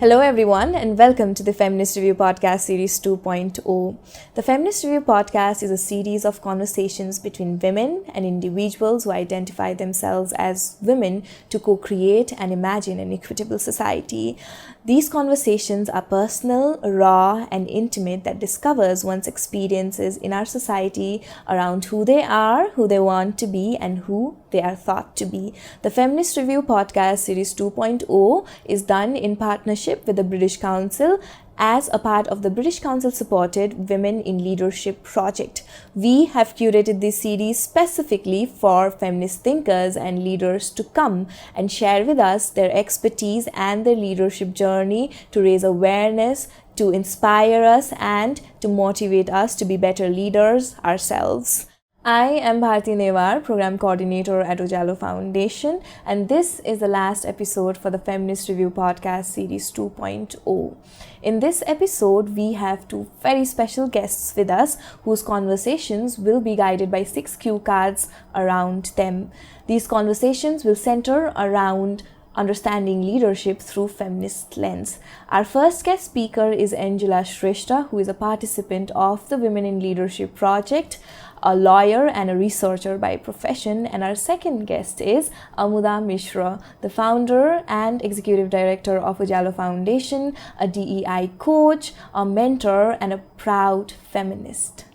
Hello everyone and welcome to the Feminist Review Podcast Series 2.0. The Feminist Review Podcast is a series of conversations between women and individuals who identify themselves as women to co-create and imagine an equitable society. These conversations are personal, raw and intimate that discovers one's experiences in our society around who they are, who they want to be and who they are thought to be. The Feminist Review Podcast Series 2.0 is done in partnership with the British Council as a part of the British Council supported Women in Leadership project. We have curated this series specifically for feminist thinkers and leaders to come and share with us their expertise and their leadership journey to raise awareness, to inspire us and to motivate us to be better leaders ourselves. I am Bharti Newar, Program Coordinator at Ujalo Foundation, and this is the last episode for the Feminist Review Podcast Series 2.0. In this episode, we have two very special guests with us whose conversations will be guided by 6 cue cards around them. These conversations will center around understanding leadership through feminist lens. Our first guest speaker is Anjila Shrestha, who is a participant of the Women in Leadership project, a lawyer and a researcher by profession, and our second guest is Amuda Mishra, the founder and executive director of Ujalo Foundation, a DEI coach, a mentor, and a proud feminist.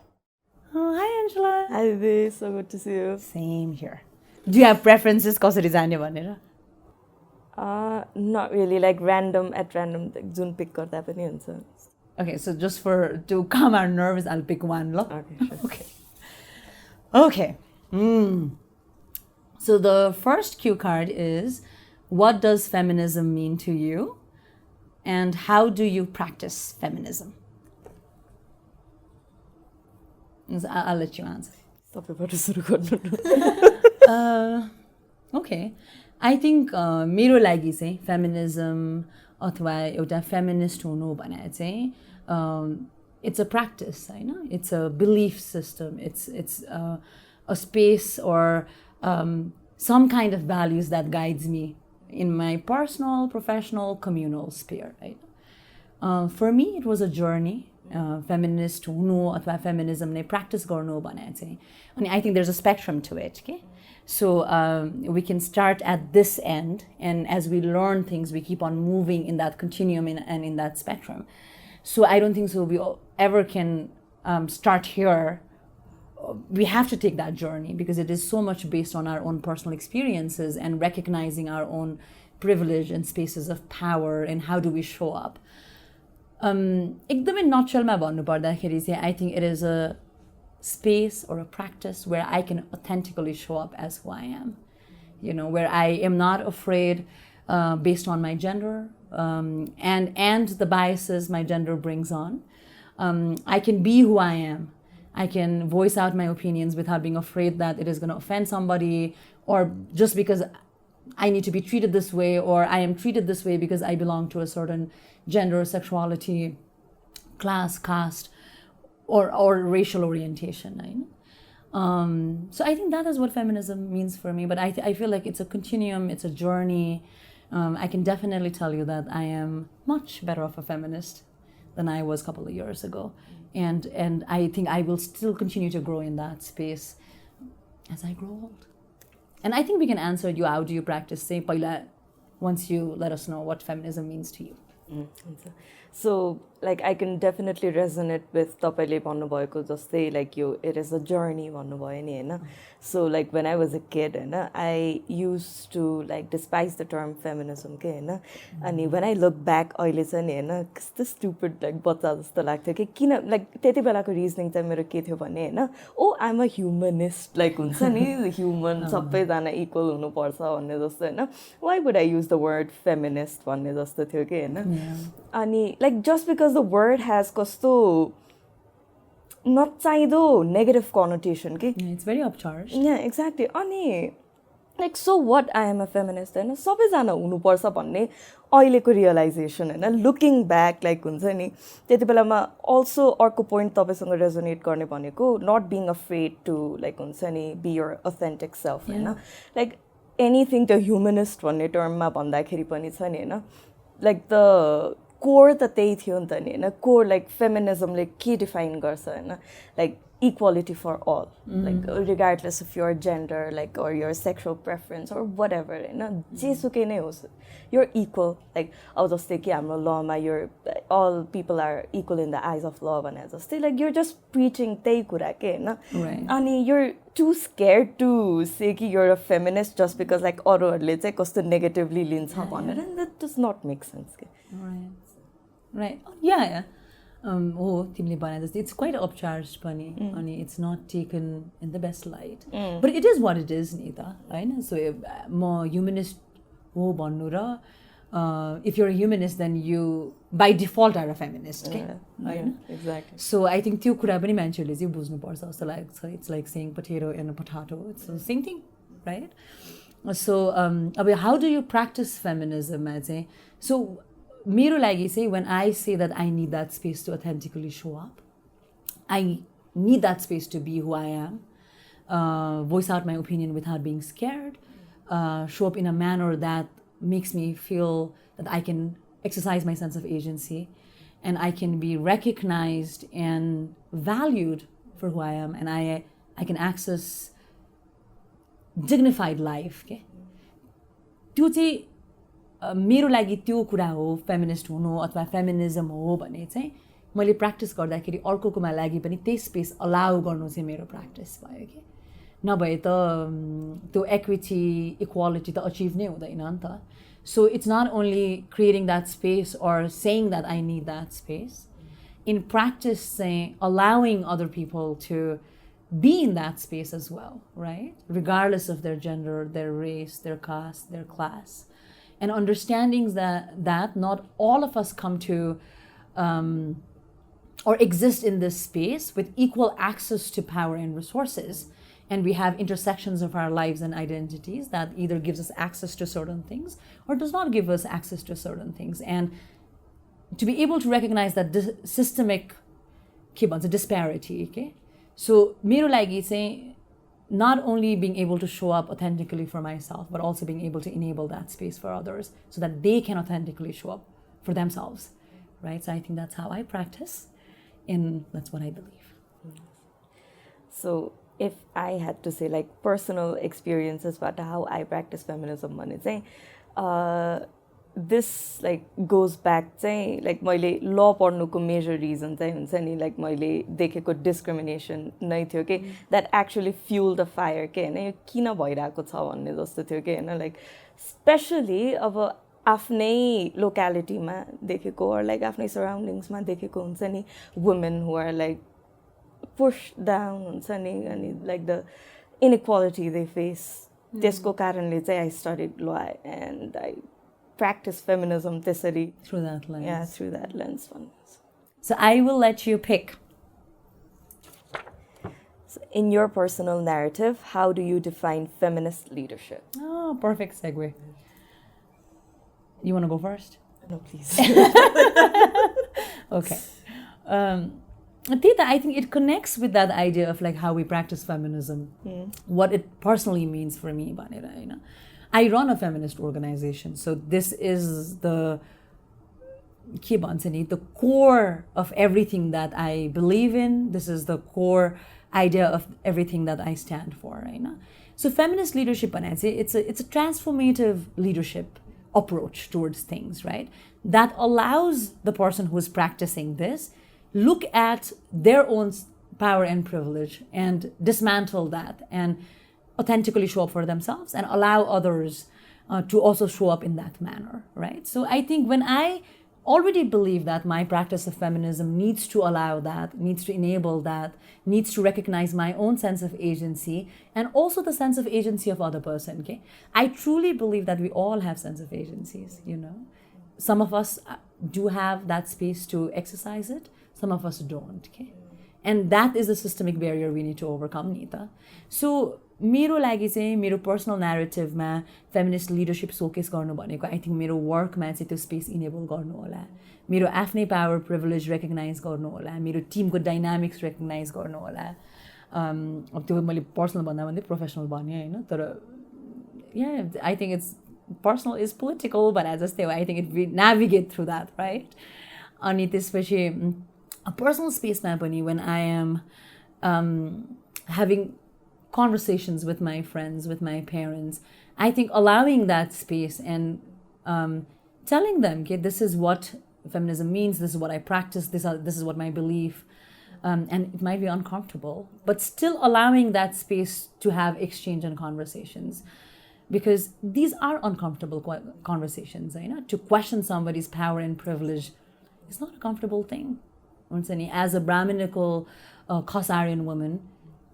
Oh, hi Anjila. Hi Vivi, so good to see you. Same here. Do you have preferences कसरी जाने भनेर? Not really, like random, like June pick गर्दा पनि हुन्छ. Okay, so just to calm our nerves, I'll pick one. Okay, sure. Okay. So the first cue card is, what does feminism mean to you? And how do you practice feminism? I'll let you answer. Okay. I think मेरो लागि चाहिँ feminism अथवा एउटा feminist हुनु भने चाहिँ it's a practice, it's a belief system, it's a space or some kind of values that guides me in my personal, professional, communal sphere, right? For me, it was a journey. Feminist hunu athwa feminism ne practice garnu bhane chahi ani I think there's a spectrum to it, okay? So we can start at this end, and as we learn things, we keep on moving in that continuum and in that spectrum. So I don't think so we ever can start here. We have to take that journey because it is so much based on our own personal experiences and recognizing our own privilege and spaces of power and how do we show up. एकदमै नटसलमा भन्नुपर्दाखेरि चाहिँ I think it is a space or a practice where I can authentically show up as who I am, where I am not afraid based on my gender and the biases my gender brings on. I can be who I am. I can voice out my opinions without being afraid that it is going to offend somebody, or just because I need to be treated this way, or I am treated this way because I belong to a certain gender, sexuality, class, caste, or racial orientation. So I think that is what feminism means for me. But I feel like it's a continuum, it's a journey. I can definitely tell you that I am much better of a feminist than I was a couple of years ago. And I think I will still continue to grow in that space as I grow old. And I think we can answer you, how do you practice, say, paila, once you let us know what feminism means to you. So, like, I can definitely resonate with tapaile भन्नु भएको जस्तै, like, it is a journey भन्नु भयो नि हैन. So, like, when I was a kid, I used to, like, despise the term feminism के हैन. अनि when I look back अहिले चाहिँ नि हैन, कस्तो stupid, like, बच्चा जस्तो लाग्थ्यो कि किन, like, त्यति बेलाको reasoning चाहिँ मेरो के थियो भने हैन, oh, I'm a humanist, like, हुन्छ नि, human, सबैजना equal हुनुपर्छ भन्ने जस्तो हैन. Why would I use the word feminist भन्ने जस्तो थियो के हैन. अनि like just because the word has कस्तो नचाहिँदो negative connotation के. Yeah, it's very upcharged. Yeah, exactly. अनि like so what, I am a feminist हैन, सबैजना हुनुपर्छ भन्ने अहिलेको realization हैन, looking back, like हुन्छ नि त्यति बेलामा also अर्को point तपाईसँग resonate गर्ने भनेको not being afraid to, like हुन्छ नि, be your authentic self Hahn. Like anything the humanist भन्ने term मा भन्दाखेरि पनि छ नि हैन, like the core त त्यही थियो नि त नि होइन core like feminism ले के define गर्छ होइन like equality for all like regardless of your gender like or your sexual preference or whatever होइन जेसुकै नै होस् you're equal like अब जस्तै कि हाम्रो lawमा you're all people are equal in the eyes of law भने जस्तै like you're just preaching त्यही कुरा के होइन अनि you're too scared to say कि you're a feminist just because like अरूहरूले चाहिँ कस्तो negatively लिन्छ भनेर and that does not make sense के right yeah हो तिमीले भने जस्तै it's quite upcharged पनि अनि it's not taken in the best light but it is what it is नि त हैन so म humanist हो भन्नु र if you're a humanist then you by default are a feminist के हैन exactly so I think त्यो कुरा पनि मान्छेहरूले चाहिँ बुझ्नु पर्छ जस्तो लाग्छ it's like saying potato and a potato it's the same thing right so अब how do you practice feminism मा चाहिँ so मेरो लागि चाहिँ when I say that I need that space to authentically show up I need that space to be who I am voice out my opinion without being scared show up in a manner that makes me feel that I can exercise my sense of agency and I can be recognized and valued for who I am and I can access dignified life के त्यो चाहिँ मेरो लागि त्यो कुरा हो feminist हुनु अथवा फेमिनिजम हो भने चाहिँ मैले प्र्याक्टिस गर्दाखेरि अर्कोकोमा लागि पनि त्यही स्पेस अलाउ गर्नु चाहिँ मेरो प्र्याक्टिस भयो कि नभए त त्यो इक्विटी इक्वालिटी त अचिभ नै हुँदैन नि त so it's not only creating that space or saying that I need that space in practice चाहिँ allowing other people to be in that space as well, right? Regardless of their gender, their race, their caste, their class. And understanding that not all of us come to or exist in this space with equal access to power and resources. And we have intersections of our lives and identities that either gives us access to certain things or does not give us access to certain things. And to be able to recognize that systemic disparity, okay? So, मेरो लागि चाहिँ not only being able to show up authentically for myself, but also being able to enable that space for others so that they can authentically show up for themselves, right? So I think that's how I practice and that's what I believe. So if I had to say like personal experiences about how I practice feminism, this like goes back चाहिँ like मैले law पढ्नुको major reason चाहिँ हुन्छ नि like मैले देखेको discrimination नै थियो कि that actually fueled the fire के हैन यो किन भइरहेको छ भन्ने जस्तो थियो कि हैन like especially अब आफ्नै localityमा देखेको or like आफ्नै surroundingsमा देखेको हुन्छ नि women who are like pushed down हुन्छ नि अनि like the inequality they face त्यसको कारणले चाहिँ I studied law and I practice feminism त्यसरी through that lens. Yeah, through that lens. So I will let you pick. So in your personal narrative, how do you define feminist leadership? Oh, perfect segue. You want to go first? No, please. Okay. I think it connects with that idea of like how we practice feminism, what it personally means for me. I run a feminist organization, so this is the core of everything that I believe in. This is the core idea of everything that I stand for, right? So feminist leadership, it's a transformative leadership approach towards things, right? That allows the person who is practicing this look at their own power and privilege and dismantle that and authentically show up for themselves and allow others to also show up in that manner, right? So I think when I already believe that my practice of feminism needs to allow that, needs to enable that, needs to recognize my own sense of agency and also the sense of agency of other person, okay? I truly believe that we all have sense of agencies, Some of us do have that space to exercise it, some of us don't, okay? And that is the systemic barrier we need to overcome, Nita. So मेरो लागि चाहिँ मेरो personal न्यारेटिभमा feminist leadership showcase गर्नु भनेको I think मेरो वर्कमा चाहिँ त्यो space enable गर्नु होला मेरो आफ्नै पावर प्रिभिलेज रेकग्नाइज गर्नु होला मेरो टिमको डाइनामिक्स रेकग्नाइज गर्नु होला अब त्यो मैले पर्सनल भन्दा भन्दै प्रोफेसनल भने होइन तर या I think it's personal is political, but as I think we navigate through that, right? Ani त्यसपछि a personal space ma pani when I am having conversations with my friends, with my parents, I think allowing that space and telling them, okay, this is what feminism means, this is what I practice, this is what my belief, and it might be uncomfortable, but still allowing that space to have exchange and conversations, because these are uncomfortable conversations. To question somebody's power and privilege is not a comfortable thing. As a Brahminical Khosarian woman,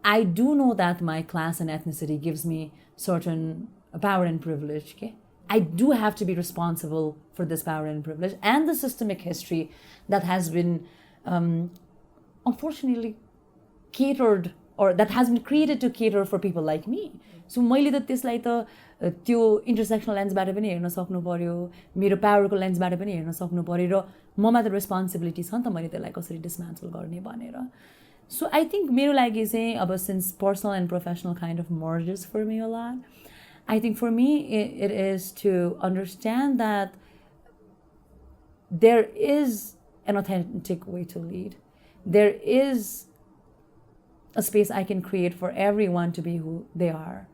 I do know that my class and ethnicity gives me certain power and privilege. Okay? I do have to be responsible for this power and privilege and the systemic history that has been unfortunately catered, or that has been created to cater for people like me. So मैले त त्यसलाई त त्यो intersectional lensबाट पनि हेर्न सक्नु पर्यो, मेरो powerको lensबाट पनि हेर्न सक्नु पर्यो, र ममा त responsibility छ नि त मैले त्यसलाई कसरी dismantle गर्ने भनेर. So I think मेरो लागि चाहिँ अब since personal and professional kind of merges for me a lot, I think for me it is to understand that there is an authentic way to lead. There is a space I can create for everyone to be who they are,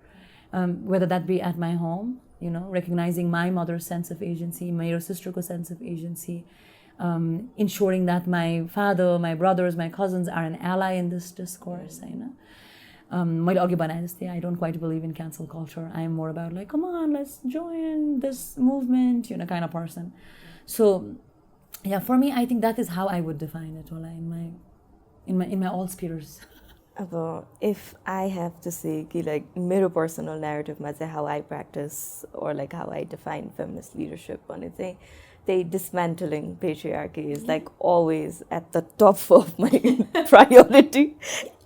whether that be at my home, recognizing my mother's sense of agency, my sister's sense of agency, ensuring that my father, my brothers, my cousins are an ally in this discourse. I don't quite believe in cancel culture. I'm more about like, come on, let's join this movement, kind of person. So yeah, for me, I think that is how I would define it, in my all spheres. If I have to say, like, my personal narrative, how I practice or like how I define feminist leadership, the dismantling patriarchy is like always at the top of my priority,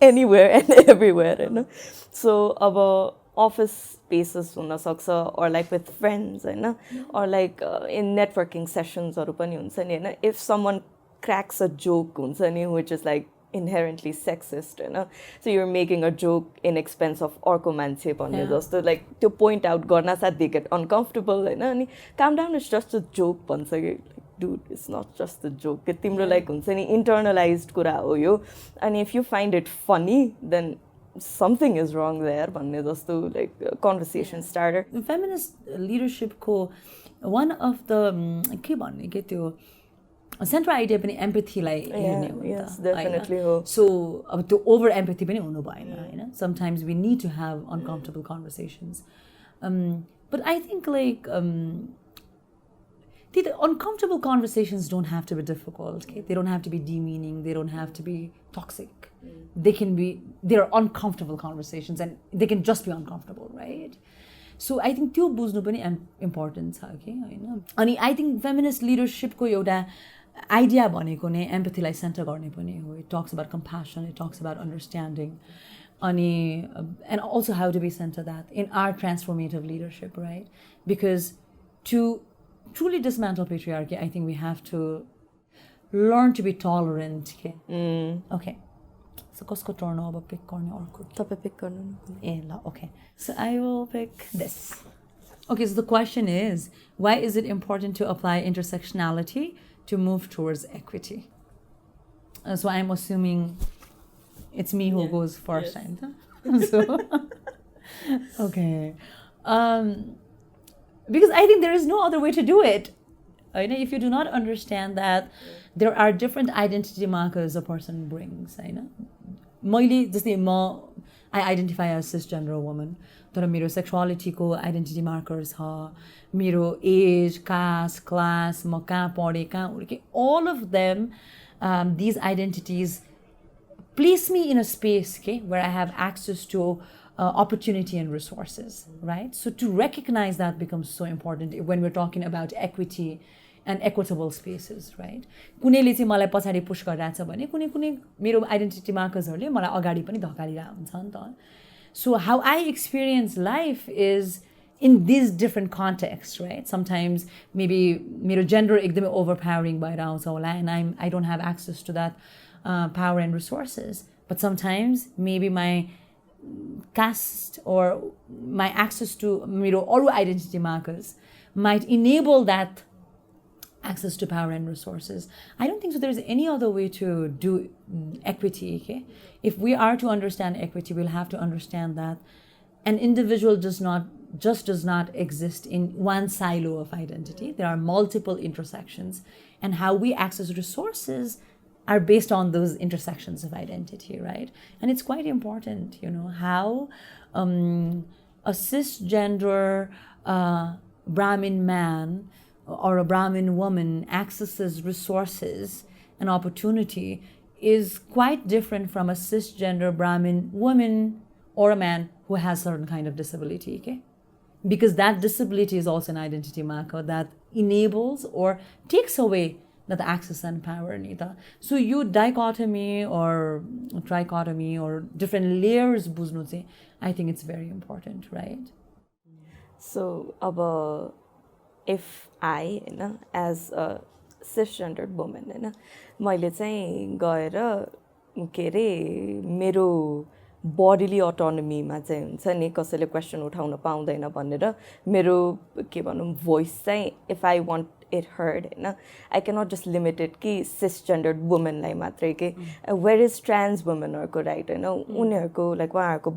anywhere and everywhere. So our office spaces or like with friends, or like in networking sessions, if someone cracks a joke which is like inherently sexist, so you're making a joke in expense of orko manche bhanne jasto, like to point out garna sath they get uncomfortable, ani calm down, it's just a joke bhancha ke, like, dude, it's not just a joke, ke timro like huncha ni internalized kura ho yo, and if you find it funny then something is wrong there bhanne jasto, like conversation starter. Feminist leadership ko one of the ke bhanne ke त्यो central idea पनि empathy लाई हेर्ने हो. Yes, definitely. So अब त्यो over empathy पनि हुनु भएन. Sometimes we need to have uncomfortable conversations, but I think like the uncomfortable conversations don't have to be difficult. Okay? They don't have to be demeaning. They don't have to be toxic. They're uncomfortable conversations, and they can just be uncomfortable, right? So I think त्यो बुझ्नु पनि important छ के हैन. अनि I think feminist leadership को एउटा idea भनेको नै empathy लाई center गर्ने पनि हो. It talks about compassion, it talks about understanding, and also how do we center that in our transformative leadership, right? Because to truly dismantle patriarchy, I think we have to learn to be tolerant. Okay. So कसको turn हो अब pick गर्ने अर्को? तपाईं pick गर्नु ल. Okay. So I will pick this. Okay, so the question is, why is it important to apply intersectionality to move towards equity? So I'm assuming it's me who goes first. Yes. Right? So, okay. Because I think there is no other way to do it. If you do not understand that there are different identity markers a person brings. I identify as cisgender woman. तर मेरो सेक्सुअलिटीको identity markers छ, मेरो as, cast, class, म कहाँ पढेँ, कहाँ हुर्केँ, all of them, these identities place me in a space where I have access to opportunity and resources, right? So to recognize that becomes so important when we're talking about equity and equitable spaces, right? कुनैले चाहिँ मलाई पछाडि push गरिरहेछ भने कुनै मेरो identity मार्कर्सहरूले मलाई अगाडि पनि धकालिरहेको हुन्छ नि त. So how I experience life is in these different contexts, right? Sometimes maybe मेरो gender एकदमै overpowering भएर आउँछ होला, and I don't have access to that power and resources. But sometimes maybe my caste or my access to all identity markers might enable that access to power and resources. I don't think so there's any other way to do equity. Okay? If we are to understand equity, we'll have to understand that an individual does not exist in one silo of identity. There are multiple intersections, and how we access resources are based on those intersections of identity, right? And it's quite important, how a cisgender Brahmin man or a Brahmin woman accesses resources and opportunity is quite different from a cisgender Brahmin woman or a man who has certain kind of disability, okay? Because that disability is also an identity marker that enables or takes away that access and power. So you dichotomy or trichotomy or different layers, I think it's very important, right? So, if I, as a cisgendered woman, मैले चाहिँ गएर के अरे मेरो bodily autonomyमा चाहिँ हुन्छ नि कसैले क्वेसन उठाउन पाउँदैन भनेर मेरो के भनौँ voice चाहिँ if I want it heard, I cannot just limit it कि cisgendered woman लाई मात्रै के whereas trans women को right उनीहरूको like उहाँहरूको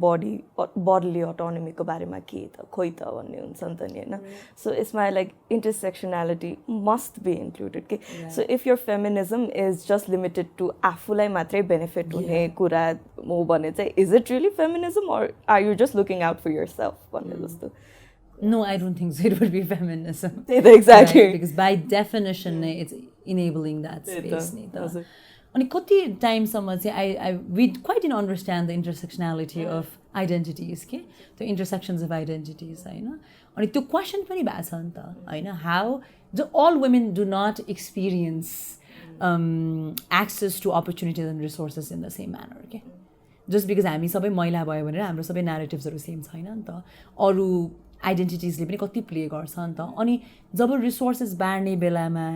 bodily autonomy को बारेमा के त खोइ त भन्ने हुन्छ नि त नि so it's my like intersectionality must be included के so if your feminism is just limited to आफूलाई मात्रै benefit हुने कुरा हो भने चाहिँ is it really feminism or are you just looking out for yourself भन्ने जस्तो No, I don't think so. It would be feminism. Exactly. Right? Because by definition, it's enabling that space. And kati time we quite didn't understand the intersectionality of identities, the intersections of identities. And the question pani bhacha how all women do not experience access to opportunities and resources in the same manner. Okay? Just because हामी सबै महिला भयो भनेर हाम्रो सबै narratives same छैन नि त अरू आइडेन्टिटिजले पनि कति प्ले गर्छ नि त अनि जब रिसोर्सेस बाँड्ने बेलामा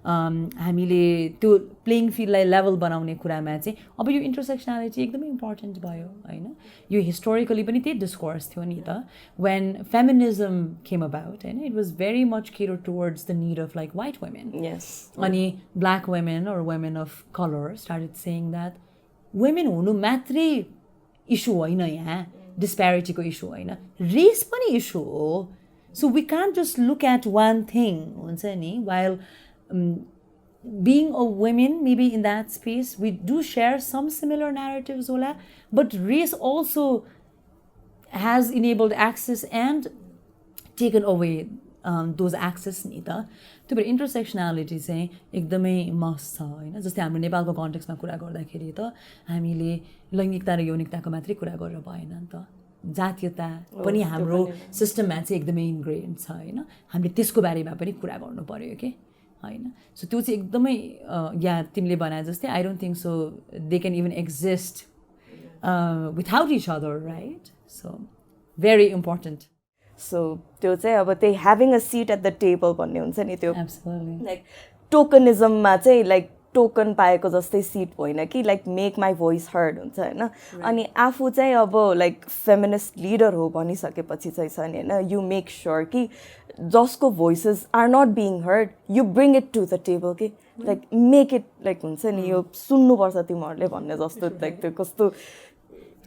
हामीले त्यो प्लेइङ फिल्डलाई लेभल बनाउने कुरामा चाहिँ अब यो इन्टरसेक्सनालिटी एकदमै इम्पोर्टेन्ट भयो हैन यो हिस्टोरिकली पनि त्यही डिस्कोर्स थियो नि त व्हेन फेमिनिजम केम अबाउट हैन it was very much catered towards the need of like white women yes अनि black women or women of colour started saying that women हुनु मात्रै इस्यु होइन यहाँ डिस्प्यारिटीको इस्यु होइन रेस पनि इस्यु हो so we can't just look at one thing हुन्छ नि while being a women maybe in that space we do share some similar narratives hola but race also has enabled access and taken away those access ni ta त्यो भएर इन्टरसेक्सनालिटी चाहिँ एकदमै must छ होइन जस्तै हाम्रो नेपालको कन्टेक्स्टमा कुरा गर्दाखेरि त हामीले लैङ्गिकता र यौनिकताको मात्रै कुरा गरेर भएन नि त जातीयता पनि हाम्रो सिस्टममा चाहिँ एकदमै इन्ग्रेन्ड छ होइन हामीले त्यसको बारेमा पनि कुरा गर्नु पर्यो के होइन सो त्यो चाहिँ एकदमै या तिमीले भने जस्तै I don't think so they can even exist without each other right so very important so त्यो चाहिँ अब त्यही having a sit at the table भन्ने हुन्छ नि त्यो एब्सोल्युटली लाइक टोकनिजममा चाहिँ लाइक टोकन पाएको जस्तै सिट होइन कि लाइक मेक माई भोइस हर्ड हुन्छ होइन अनि आफू चाहिँ अब लाइक फेमिनिस्ट लिडर हो भनिसकेपछि चाहिँ छ नि होइन यु मेक स्योर कि जसको voices are not being heard you bring it to the table कि लाइक मेक इट लाइक हुन्छ नि यो सुन्नुपर्छ तिमीहरूले भन्ने जस्तो लाइक त्यो कस्तो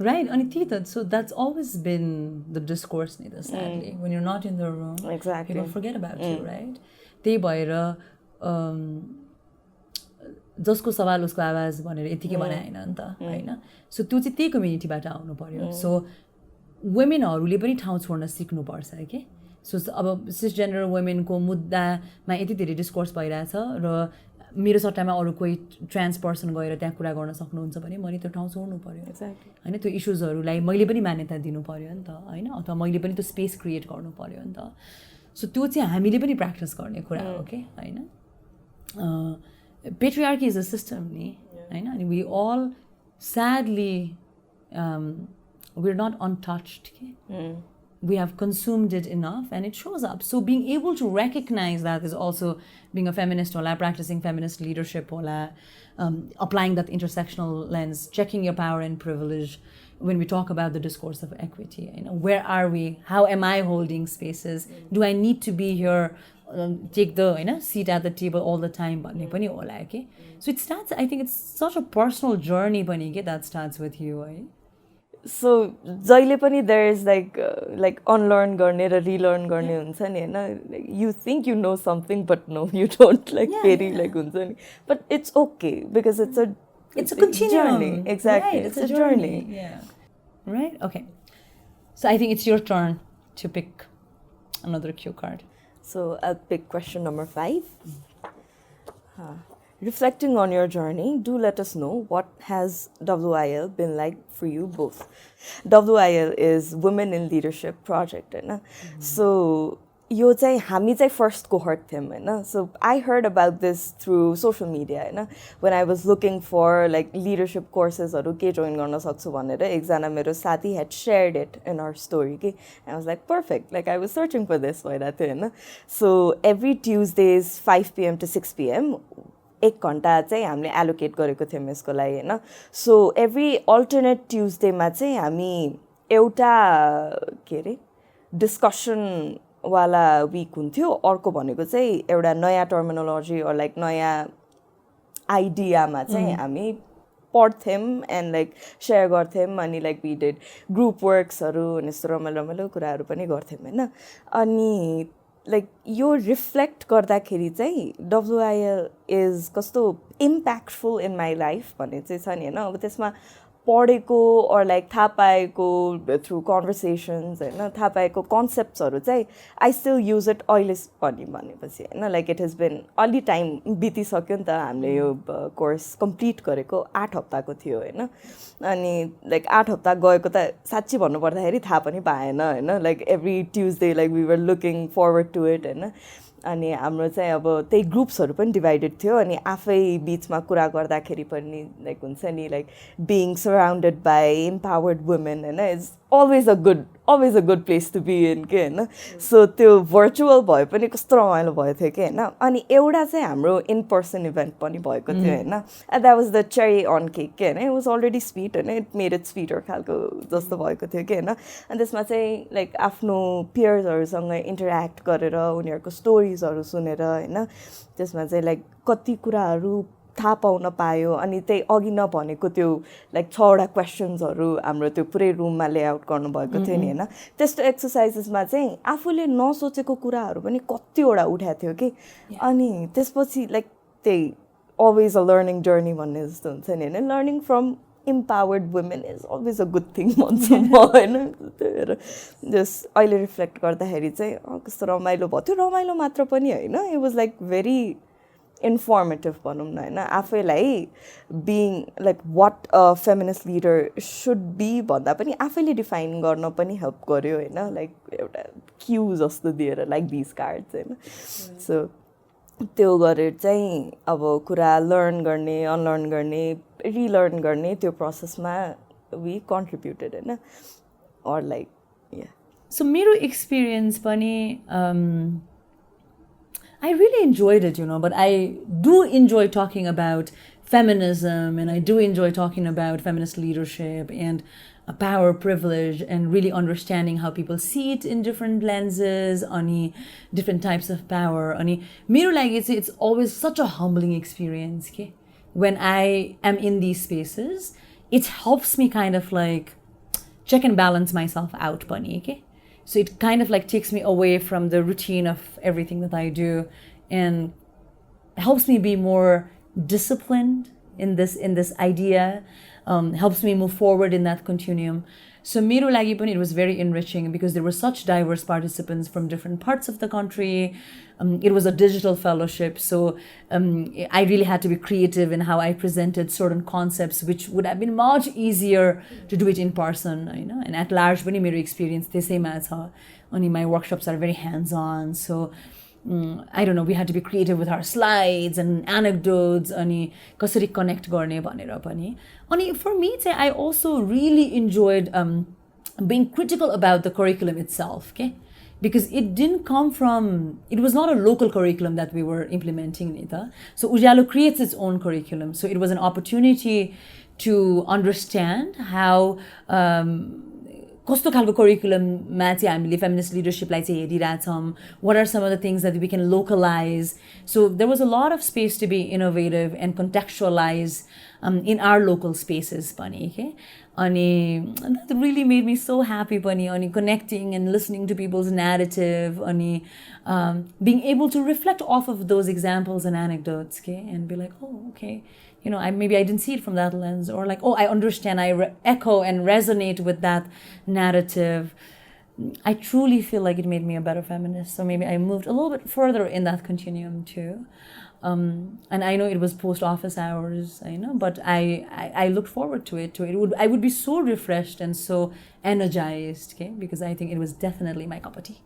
Right, and so that's always been the discourse, sadly. When you're not in the room, exactly. people forget about you, right? त्यही भएर जसको सवाल उसको आवाज भनेर यतिकै भने हैन नि त हैन सो त्यो चाहिँ त्यही कम्युनिटीबाट आउनु पर्यो सो वुमेनहरूले पनि ठाउँ छोड्न सिक्नुपर्छ के सो अब सिसजेन्डर वुमेनको मुद्दामा यति धेरै डिस्कोर्स भइरहेछ र मेरो सट्टामा अरू कोही ट्रान्स पर्सन गएर त्यहाँ कुरा गर्न सक्नुहुन्छ भने मैले त्यो ठाउँ छोड्नु पर्यो होइन त्यो इस्युजहरूलाई मैले पनि मान्यता दिनु पर्यो नि त होइन अथवा मैले पनि त्यो स्पेस क्रिएट गर्नु पर्यो नि त सो त्यो चाहिँ हामीले पनि प्र्याक्टिस गर्ने कुरा हो कि होइन पेट्रियार्की इज अ सिस्टम नि होइन अनि we all sadly we are not untouched के we have consumed it enough and it shows up. So being able to recognize that is also being a feminist or practicing feminist leadership or applying that intersectional lens, checking your power and privilege when we talk about the discourse of equity, where are we, how am I holding spaces, do I need to be here, take the seat at the table all the time भन्ने पनि होला के. So it starts, I think it's such a personal journey पनि के that starts with you है. So जहिले पनि there is like unlearn गर्ने र relearn गर्ने हुन्छ नि हैन. You think you know something but no you don't, like फेरि like हुन्छ नि. But it's okay because it's a continuum journey. Exactly, right, it's a journey. Yeah, right. Okay, so I think it's your turn to pick another cue card. So I'll pick question number 5. Reflecting on your journey, do let us know what has WIL been like for you both. WIL is Women in Leadership Project, Hahn. So यो चाहिँ हामी चाहिँ first cohort थियौं हैन. So I heard about this through social media Hahn. When I was looking for like leadership courses हरु के join गर्न सक्छु भनेर एकजना मेरो साथी had shared it in our story के. And I was like perfect, like I was searching for this भइरा थियो हैन. So every Tuesdays 5 PM to 6 PM 1 घण्टा चाहिँ हामीले एलोकेट गरेको थियौं यसको लागि हैन. सो एभ्री अल्टरनेट ट्युजडेमा चाहिँ हामी एउटा के रे डिस्कसन वाला वीक हुन्थ्यो. अर्को भनेको चाहिँ एउटा नयाँ टर्मिनोलोजी अर लाइक नयाँ आइडियामा चाहिँ हामी पढ्थ्यौं एन्ड लाइक सेयर गर्थ्यौं. अनि लाइक वी डिड ग्रुप वर्क्सहरु अनि यस्तो रमाइलो कुराहरु पनि गर्थ्यौं हैन. अनि लाइक यो रिफ्लेक्ट गर्दाखेरि चाहिँ WIL इज कस्तो इम्प्याक्टफुल इन माई लाइफ भन्ने चाहिँ छ नि हैन. अब त्यसमा पढेको अर लाइक थाहा पाएको थ्रु कन्भर्सेसन्स हैन, थाहा पाएको कन्सेप्ट्सहरु चाहिँ आई स्टिल युज इट अहिले पनि भनेपछि हैन. लाइक इट हेज बिन अलि टाइम बितिसक्यो नि त. हामीले यो कोर्स कम्प्लिट गरेको 8 हप्ताको थियो हैन. अनि लाइक 8 हप्ता गएको त साच्चै भन्नुपर्दाखेरि थाहा पनि पाएन हैन. Like every Tuesday like we were looking forward to it हैन. अनि हाम्रो चाहिँ अब त्यही ग्रुप्सहरु पनि डिभाइडेड थियो. अनि आफै बीचमा कुरा गर्दाखेरि पनि लाइक हुन्छ नि like being surrounded by empowered women हैन is always a good place to be in के हैन. सो त्यो भर्चुअल भए पनि कस्तो रमाइलो भयो थियो के हैन. अनि एउटा चाहिँ हाम्रो इन पर्सन इभेन्ट पनि भएको थियो हैन. And that was the cherry on cake के हैन. इट वाज अलरेडी स्वीट हैन. इट मेड इट स्वीटर खालको जस्तो भएको थियो के हैन. अनि त्यसमा चाहिँ लाइक आफ्नो पियर्सहरुसँग इन्टरेक्ट गरेर उनीहरुको स्टोरीजहरु सुनेर हैन. त्यसमा चाहिँ लाइक कति कुराहरु थाहा पाउन पायो. अनि त्यही अघि नभनेको त्यो लाइक 6 वटा क्वेशन्सहरु हाम्रो त्यो पुरै रुममा लेआउट गर्नुभएको थियो नि हैन. त्यस्तो एक्सरसाइजेसमा चाहिँ आफूले नसोचेको कुराहरु पनि कतिवटा उठाएको थियो कि. अनि त्यसपछि लाइक त्यही अलवेज अ लर्निङ जर्नी भन्ने जस्तो हुन्छ नि हैन. Learning from empowered women is always a good thing भन्छु म हैन. जस्ट अहिले रिफ्लेक्ट गर्दाखेरि चाहिँ कस्तो रमाइलो भयो त्यो. रमाइलो मात्र पनि हैन, it was like very informative भनौँ न हैन. आफैलाई being like what a feminist leader should be भन्दा पनि आफैले डिफाइन गर्न पनि हेल्प गर्यो हैन. लाइक एउटा क्यू जस्तो दिएर लाइक दिस कार्ड्स हैन. सो त्यो गरेर चाहिँ अब कुरा लर्न गर्ने, अनलर्न गर्ने, रिलर्न गर्ने त्यो प्रोसेसमा वी कन्ट्रिब्युटेड हैन. अर लाइक या सो मेरो एक्सपिरियन्स पनि I really enjoyed it, but I do enjoy talking about feminism, and I do enjoy talking about feminist leadership and power, privilege, and really understanding how people see it in different lenses, ani different types of power. Ani mero लागि चाहिँ it's always such a humbling experience. Okay? When I am in these spaces, it helps me kind of like check and balance myself out pani. Okay? So it kind of like takes me away from the routine of everything that I do and helps me be more disciplined in this idea, helps me move forward in that continuum. So मेरो लागि पनि it was very enriching because there were such diverse participants from different parts of the country. It was a digital fellowship, so I really had to be creative in how I presented certain concepts, which would have been much easier to do it in person, and at large पनि मेरो experience त्यसैमा छ. अनि my workshops are very hands-on, so I don't know, we had to be creative with our slides and anecdotes अनि कसरी connect गर्ने भनेर पनि. अनि for me I also really enjoyed being critical about the curriculum itself, okay? Because it didn't come from, it was not a local curriculum that we were implementing, Nita. So Ujalo creates its own curriculum. So it was an opportunity to understand how कस्तो खालको करिकुलममा चाहिँ हामीले feminist लिडरसिपलाई चाहिँ हेरिरहेछौँ, what are some of the things that we can localize. So there was a lot of space to be innovative and contextualize in our local spaces पनि के. अनि that really made me so happy पनि. अनि connecting and listening to people's narrative, अनि being able to reflect off of those examples and anecdotes के, and be like, oh, okay, you know, maybe I didn't see it from that lens, or like, oh, I understand, I echo and resonate with that narrative. I truly feel like it made me a better feminist. So maybe I moved a little bit further in that continuum too. And I know it was post office hours, I know, but I looked forward to it too. I would be so refreshed and so energized, okay? Because I think it was definitely my cup of tea.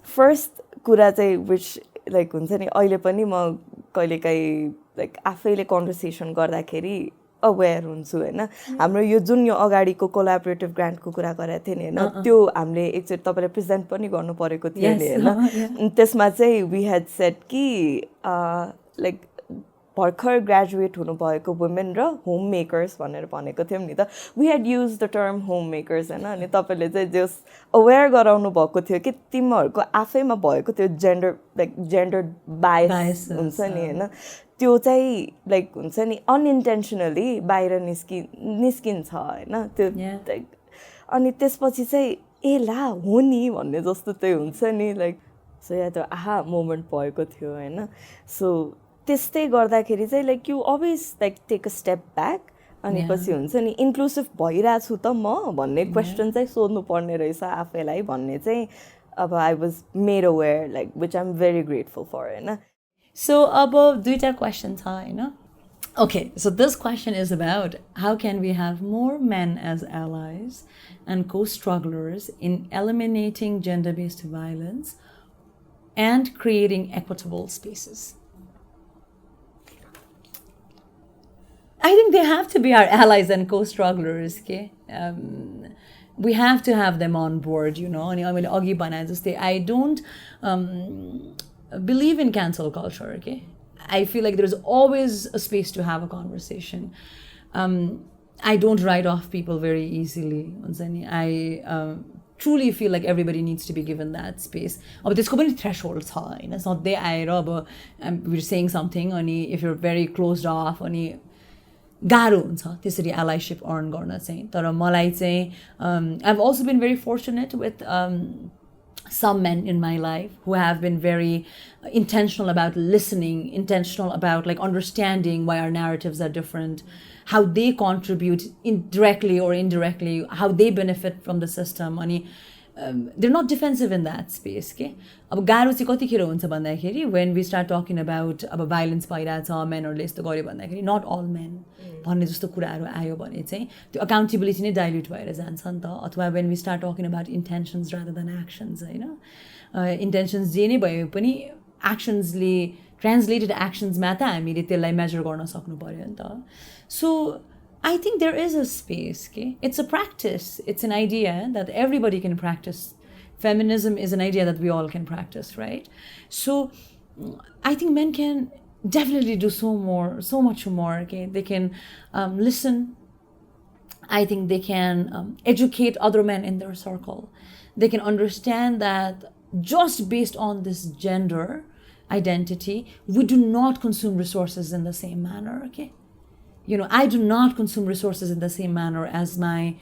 First कुरा चाहिँ which like हुन्छ नि, अहिले पनि म कहिलेकाहीँ like आफैले conversation गर्दाखेरि अवेयर हुन्छु होइन. हाम्रो यो जुन यो अगाडिको कोलाबोरेटिभ ग्रान्टको कुरा गरेको थिएँ नि होइन, त्यो हामीले एकचोटि तपाईँले प्रेजेन्ट पनि गर्नु परेको थियो नि होइन. त्यसमा चाहिँ वी ह्याड सेट कि लाइक भर्खर ग्रेजुएट हुनुभएको वुमेन र होम मेकर्स भनेर भनेको थियौँ नि त. We had use the term home makers होइन. अनि तपाईँले चाहिँ जस अवेयर गराउनु भएको थियो कि तिमीहरूको आफैमा भएको त्यो जेन्डर बायस हुन्छ नि होइन, त्यो चाहिँ लाइक हुन्छ नि अनइन्टेन्सनली बाहिर निस्किन्छ होइन त्यो. अनि त्यसपछि चाहिँ ए ला हो नि भन्ने जस्तो चाहिँ हुन्छ नि लाइक. सो या त्यो आहा मोमेन्ट भएको थियो होइन. सो त्यस्तै गर्दाखेरि चाहिँ like you always like take a step back, अनि पछि हुन्छ नि इन्क्लुसिभ भइरहेको छु त म भन्ने क्वेसन चाहिँ सोध्नु पर्ने रहेछ आफैलाई भन्ने चाहिँ अब I was made aware, like which I am very grateful फर होइन. So अब दुईटा क्वेसन छ होइन. Okay, so this question is about how can we have more men as allies and co-strugglers in eliminating gender-based violence and creating equitable spaces. I think they have to be our allies and co-strugglers, okay? We have to have them on board, you know. And I mean, agi bana jaste, I don't believe in cancel culture, okay? I feel like there's always a space to have a conversation. I don't write off people very easily. I truly feel like everybody needs to be given that space. But there's so many thresholds. It's not there. We're saying something, and if you're very closed off, and गाह्रो हुन्छ त्यसरी allyship earn गर्न चाहिँ. तर मलाई चाहिँ I've also been very fortunate with some men in my life who have been very intentional about listening, intentional about like understanding why our narratives are different, how they contribute directly or indirectly, how they benefit from the system. अनि they're not defensive in that space, okay? अब गाह्रो चाहिँ कतिखेर हुन्छ भन्दाखेरि when we start talking about अब violence भइरहेछ, मेनहरूले यस्तो गर्यो भन्दाखेरि not all men भन्ने जस्तो कुराहरू आयो भने चाहिँ त्यो accountability नै dilute भएर जान्छ नि त. अथवा when we start talking about intentions rather than actions, होइन, intentions जे नै भए पनि actionsले translated actionsमा त हामीले त्यसलाई measure गर्न सक्नु पर्यो नि त. So I think there is a space, okay? It's a practice. It's an idea that everybody can practice. Feminism is an idea that we all can practice, right? So I think men can definitely do so much more, okay? They can listen. I think they can educate other men in their circle. They can understand that just based on this gender identity, we do not consume resources in the same manner, okay? You know, I do not consume resources in the same manner as my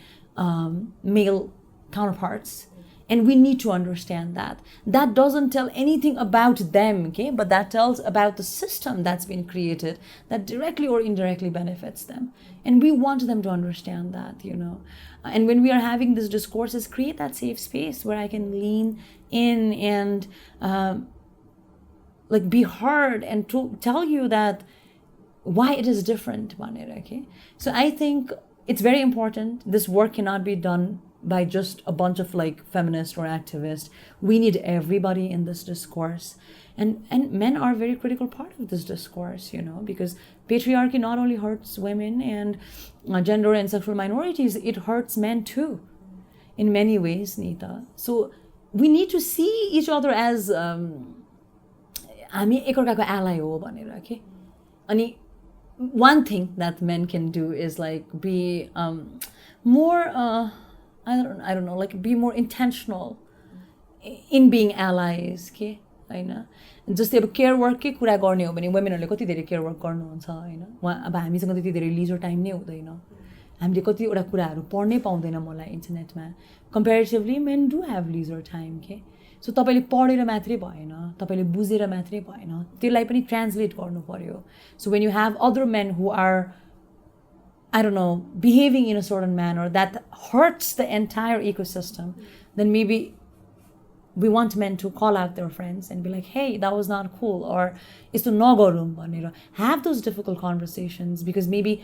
male counterparts. And we need to understand that. That doesn't tell anything about them, okay? But that tells about the system that's been created that directly or indirectly benefits them. And we want them to understand that, you know. And when we are having these discourses, create that safe space where I can lean in and like be heard and to tell you that why it is different, okay? So I think it's very important. This work cannot be done by just a bunch of like feminists or activists. We need everybody in this discourse. And men are a very critical part of this discourse, you know, because patriarchy not only hurts women and gender and sexual minorities, it hurts men too, in many ways, Nita. So we need to see each other as हामी एकअर्काको ally हो भनेर, okay? अनि one thing that men can do is like be more I don't know, like be more intentional in being allies के होइन जस्तै अब care वर्ककै कुरा गर्ने हो भने वुमेनहरूले कति धेरै केयर वर्क गर्नुहुन्छ होइन उहाँ अब हामीसँग त्यति धेरै लिजर टाइम नै हुँदैन हामीले कतिवटा कुराहरू पढ्नै पाउँदैन मलाई इन्टरनेटमा comparatively main do have लिजर time के सो तपाईँले पढेर मात्रै भएन तपाईँले बुझेर मात्रै भएन त्यसलाई पनि ट्रान्सलेट गर्नु पर्यो so when you have other men who are I don't know, behaving in a certain manner that hurts the entire ecosystem, then maybe we want men to call out their friends and be like, hey, that was not cool, or isto nagarum bhanera. Have those difficult conversations because maybe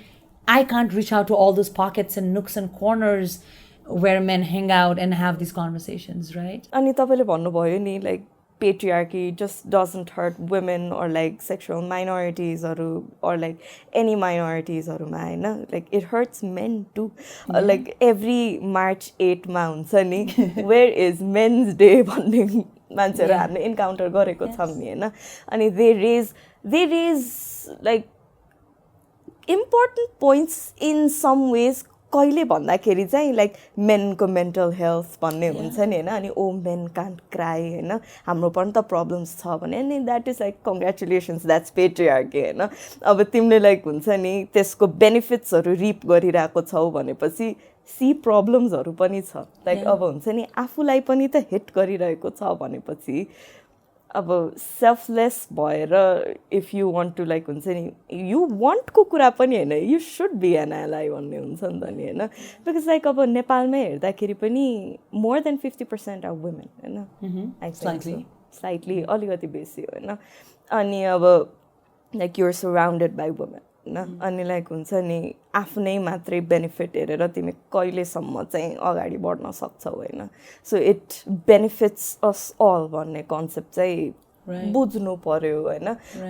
I can't reach out to all those pockets and nooks and corners where men hang out and have these conversations, right? अनि तपाईले भन्नुभयो नि like patriarchy just doesn't hurt women or like sexual minorities or like any minorities haruma haina like it hurts men too like every March 8 मा हुन्छ नि where is men's day भन्ने मान्छेहरु हामीले encounter गरेको छौं नि हैन अनि they raise like important points in some ways कहिले भन्दाखेरि चाहिँ लाइक मेनको मेन्टल हेल्थ भन्ने हुन्छ नि हैन अनि ओ मेन कान्ट क्राई हैन हाम्रो पनि त प्रब्लम्स छ भने अनि that is like congratulations that's patriarchy हैन अब तिमीले लाइक हुन्छ नि त्यसको बेनिफिट्सहरु रिप गरिरहेको छौ भनेपछि सी प्रब्लम्सहरु पनि छ लाइक अब हुन्छ नि आफुलाई पनि त हिट गरिरहेको छ भनेपछि अब सेल्फलेस भएर if you want to like हुन्छ नि यु वान्टको कुरा पनि हैन you should be an ally भन्ने हुन्छ नि त नि हैन बिकज लाइक अब नेपालमै हेर्दाखेरि पनि मोर देन 50% आर वुमेन हैन स्लाइटली अलिकति बेसी हो हैन अनि अब like you are surrounded by women हैन अनि लाइक हुन्छ नि आफ्नै मात्रै बेनिफिट हेरेर तिमी कहिलेसम्म चाहिँ अगाडि बढ्न सक्छौ हैन सो इट बेनिफिट्स अस अल भन्ने कन्सेप्ट चाहिँ बुझ्नु पर्यो हैन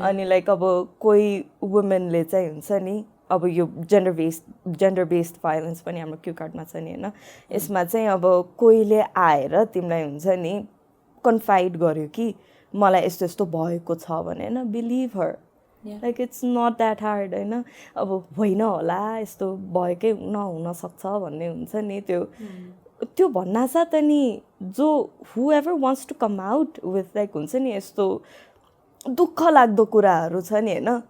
अनि लाइक अब कोही वुमेनले चाहिँ हुन्छ नि अब यो जेन्डर बेस्ड भायोलेन्स पनि हाम्रो क्यू कार्डमा छ नि हैन यसमा चाहिँ अब कोहीले आएर तिमीलाई हुन्छ नि कन्फाइड गर्यो कि मलाई यस्तो यस्तो भएको छ भने हैन believe her like it's not that hard हैन अब होइन होला यस्तो भएकै नहुन सक्छ भन्ने हुन्छ नि त्यो भन्नासाथ अनि जो whoever wants to come out with like हुन्छ नि यस्तो दुःख लाग्दो कुराहरू छ नि हैन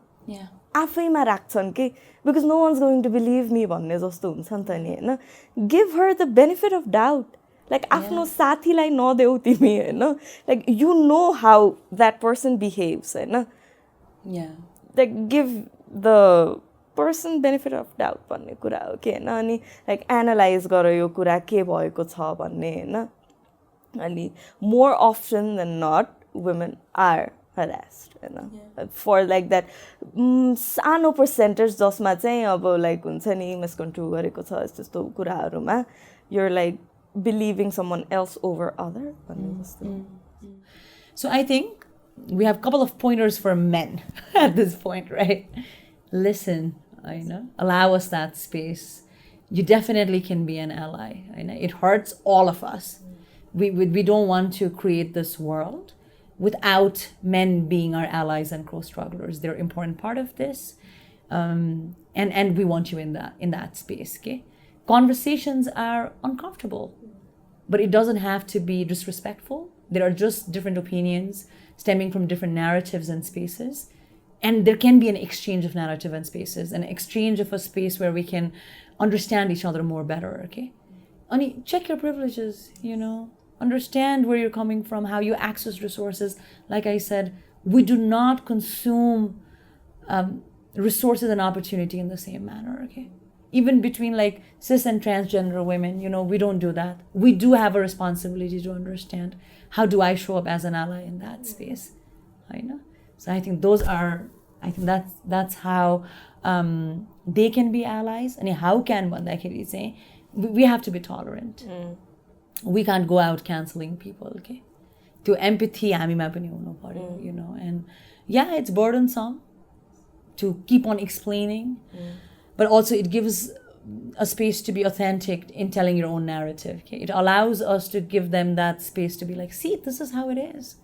आफैमा राख्छन् कि because no one's going to believe me भन्ने जस्तो हुन्छ नि त नि हैन give her the benefit of doubt like आफ्नो साथीलाई नदेऊ तिमी हैन like you know how that person behaves हैन like give the person benefit of doubt भन्ने कुरा हो के हैन अनि लाइक एनालाइज गर यो कुरा के भएको छ भन्ने हैन अनि more often than not women are harassed हैन फर लाइक द्याट सानो पर्सेन्टेज जसमा चाहिँ अब लाइक हुन्छ नि मिसकन्ट्रोल गरेको छ यस्तो कुराहरूमा you're like believing someone else over other भन्ने जस्तो So I think we have a couple of pointers for men at this point, right? Listen, allow us that space. You definitely can be an ally. It hurts all of us. We don't want to create this world without men being our allies and co-strugglers. They're an important part of this. And we want you in that space. Okay? Conversations are uncomfortable, but it doesn't have to be disrespectful. There are just different opinions stemming from different narratives and spaces. And there can be an exchange of narrative and spaces, an exchange of a space where we can understand each other more better, okay? And check your privileges, understand where you're coming from, how you access resources. Like I said, we do not consume resources and opportunity in the same manner, okay? Even between like cis and transgender women, we don't do that. We do have a responsibility to understand how do I show up as an ally in that space. So I think that's how they can be allies. And how can भन्दाखेरि चाहिँ we have to be tolerant. We can't go out canceling people, okay? त्यो empathy हामीमा पनि हुनु पर्यो, and yeah, it's burdensome to keep on explaining. But also it gives a space to be authentic in telling your own narrative. Okay? It allows us to give them that space to be like, see, this is how it is.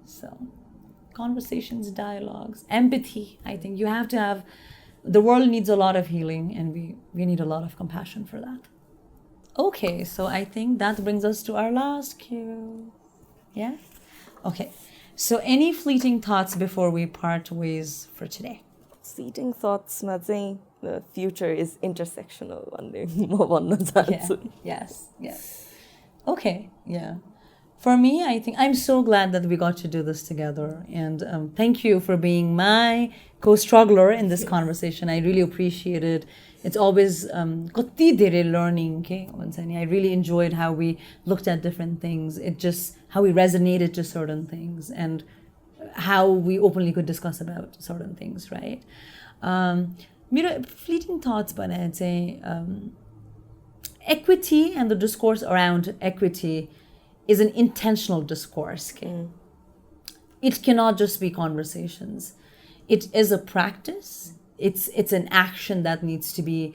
So conversations, dialogues, empathy. I think you have to have, the world needs a lot of healing, and we need a lot of compassion for that. Okay, so I think that brings us to our last cue. Yeah? Okay. So any fleeting thoughts before we part ways for today? Fleeting thoughts ma चाहिँ the future is intersectional भन्ने म भन्न चाहन्छु. Yes. Okay, yeah. For me, I think I'm so glad that we got to do this together. And thank you for being my co-struggler in this conversation. I really appreciate it. It's always कति धेरै learning के हुन्छ नि. I really enjoyed how we looked at different things. It just, how we resonated to certain things and how we openly could discuss about certain things, right? मेरो fleeting thoughts भने चाहिँ equity and the discourse around equity is an intentional discourse. Okay? It cannot just be conversations. It is a practice. It's an action that needs to be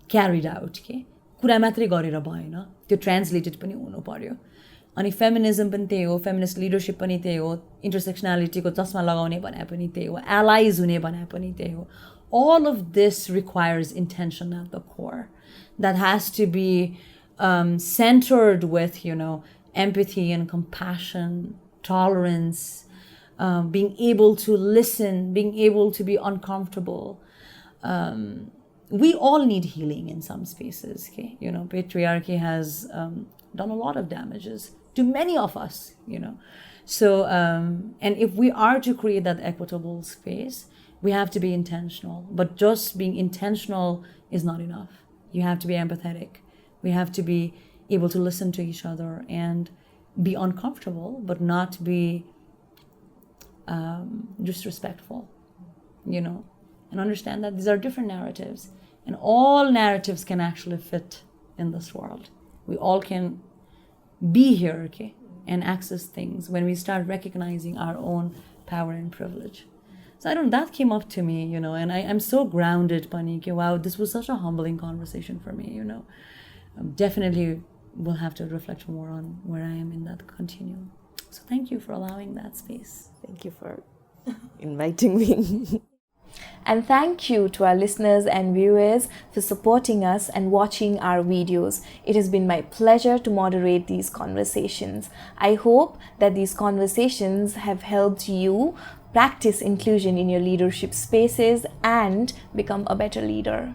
carried out. Okay? कुरा मात्रै गरेर भएन, त्यो translated पनि हुनु पर्यो. अनि feminism पनि त्यही हो, फेमिनिस्ट लिडरशिप पनि त्यही हो, इन्टरसेक्सनालिटीको चस्मा लगाउने भने पनि त्यही हो, एलाइज हुने भने पनि त्यही हो. All of this requires intention at the core. That has to be centered with, empathy and compassion, tolerance, being able to listen, being able to be uncomfortable. We all need healing in some spaces. Okay? Patriarchy has done a lot of damages to many of us. So, and if we are to create that equitable space, we have to be intentional. But just being intentional is not enough. You have to be empathetic. We have to be able to listen to each other and be uncomfortable, but not be disrespectful, and understand that these are different narratives. And all narratives can actually fit in this world. We all can be here, okay, and access things when we start recognizing our own power and privilege. So that came up to me, and I'm so grounded, Pani. Wow, this was such a humbling conversation for me, Definitely will have to reflect more on where I am in that continuum. So thank you for allowing that space. Thank you for inviting me. And thank you to our listeners and viewers for supporting us and watching our videos. It has been my pleasure to moderate these conversations. I hope that these conversations have helped you practice inclusion in your leadership spaces and become a better leader.